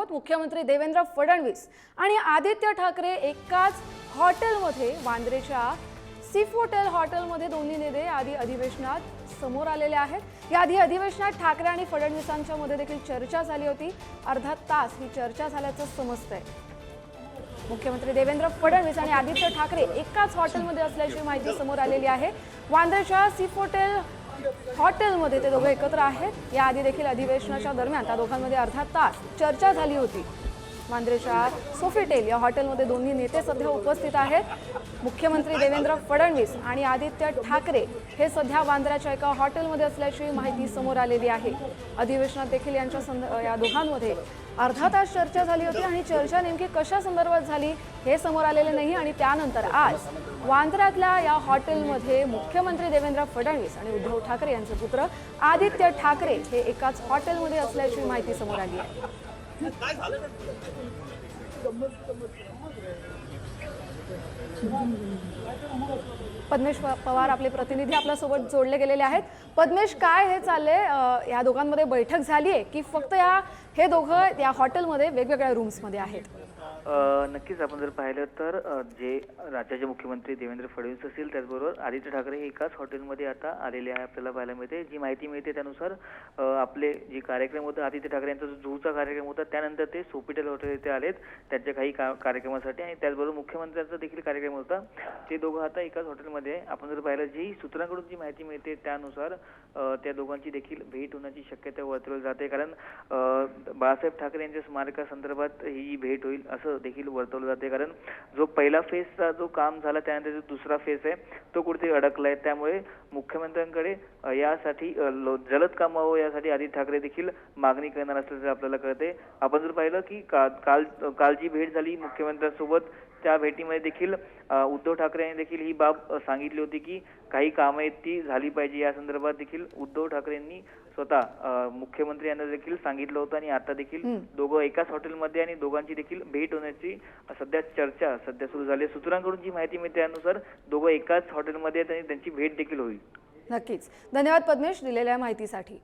आहोत। मुख्यमंत्री देवेंद्र फडणवीस आणि आदित्य ठाकरे एकाच हॉटेलमध्ये वांद्रेच्या सीफोटेल हॉटेलमध्ये दोन्ही नेते आधी अधिवेशनात समोर आलेले आहेत। या आधी अधिवेशनात ठाकरे आणि फडणवीसांच्या मध्ये देखील चर्चा झाली होती। अर्धा तास ही चर्चा झाल्याचं समजतंय। मुख्यमंत्री देवेंद्र फडणवीस आणि आदित्य ठाकरे एकाच हॉटेलमध्ये असल्याची माहिती समोर आलेली आहे। वांद्रेच्या सीफोटेल हॉटेलमध्ये ते दोघे एकत्र आहेत। या आधी देखील अधिवेशनाच्या दरम्यान त्या दोघांमध्ये अर्धा तास चर्चा झाली होती। वांद्रेच्या सोफिटेल या हॉटेलमध्ये दोन्ही नेते सध्या उपस्थित आहेत। मुख्यमंत्री देवेंद्र फडणवीस आणि आदित्य ठाकरे हे सध्या वांद्र्याच्या एका हॉटेलमध्ये असल्याची माहिती समोर आलेली आहे। अधिवेशनात देखील या दोघांमध्ये अर्धा तास चर्चा झाली होती आणि चर्चा नेमकी कशा संदर्भात झाली हे समोर आलेले नाही। आणि त्यानंतर आज वांद्र्यातल्या या हॉटेलमध्ये मुख्यमंत्री देवेंद्र फडणवीस आणि उद्धव ठाकरे यांचे पुत्र आदित्य ठाकरे हे एकाच हॉटेलमध्ये असल्याची माहिती समोर आली आहे। पद्मेश पवार आपले प्रतिनिधी आपल्या सोबत जोडले गेलेले आहेत। पद्मेश, काय हे चाललंय? या दोघांमध्ये बैठक झाली आहे की फक्त हे दोघं या हॉटेलमध्ये वेगवेगळ्या रूम्स मध्ये आहेत? नक्कीच आपण जर पाहिलं तर जे राज्याचे मुख्यमंत्री देवेंद्र फडणवीस असतील त्याचबरोबर आदित्य ठाकरे हे एकाच हॉटेलमध्ये आता आलेले आहे। आपल्याला पाहायला मिळते, जी माहिती मिळते त्यानुसार आपले जे कार्यक्रम होता आदित्य ठाकरे यांचा जो झूचा कार्यक्रम होता त्यानंतर ते सोफिटेल हॉटेल येथे आलेत त्यांच्या काही कार्यक्रमासाठी आणि त्याचबरोबर मुख्यमंत्र्यांचा देखील कार्यक्रम होता। ते दोघं आता एकाच हॉटेलमध्ये आपण जर पाहिलं जी सूत्रांकडून जी माहिती मिळते त्यानुसार त्या दोघांची देखील भेट होण्याची शक्यता वर्तवली जाते, कारण बाळासाहेब ठाकरे यांच्या स्मारकासंदर्भात ही भेट होईल असं देखील वर्तवलं जाते। कारण जो पहिला फेजचा जो काम झाला त्यानंतर जो दुसरा फेज आहे तो कुठेतरी अडकलाय, त्यामुळे मुख्यमंत्र्यांकडे यासाठी जलद काम व्हावं यासाठी आदित्य ठाकरे देखील मागणी करणार असल्याचं आपल्याला कळते। आपण जर पाहिलं की काल जी भेट झाली मुख्यमंत्र्यांसोबत त्या भेटीमध्ये देखील उद्धव ठाकरे यांनी देखील ही बाब सांगितली होती की काही कामं आहेत ती झाली पाहिजे। या संदर्भात देखील उद्धव ठाकरे यांनी स्वतः मुख्यमंत्री यांना देखील सांगितलं होतं आणि आता देखील दोघं एकाच हॉटेलमध्ये आणि दोघांची देखील भेट होण्याची चर्चा सुरू झाली। सूत्रांकडून जी माहिती मिळते त्यानुसार दोघं एकाच हॉटेलमध्ये आहेत आणि त्यांची भेट देखील होईल। नक्कीच, धन्यवाद पद्मेश दिलेल्या माहितीसाठी।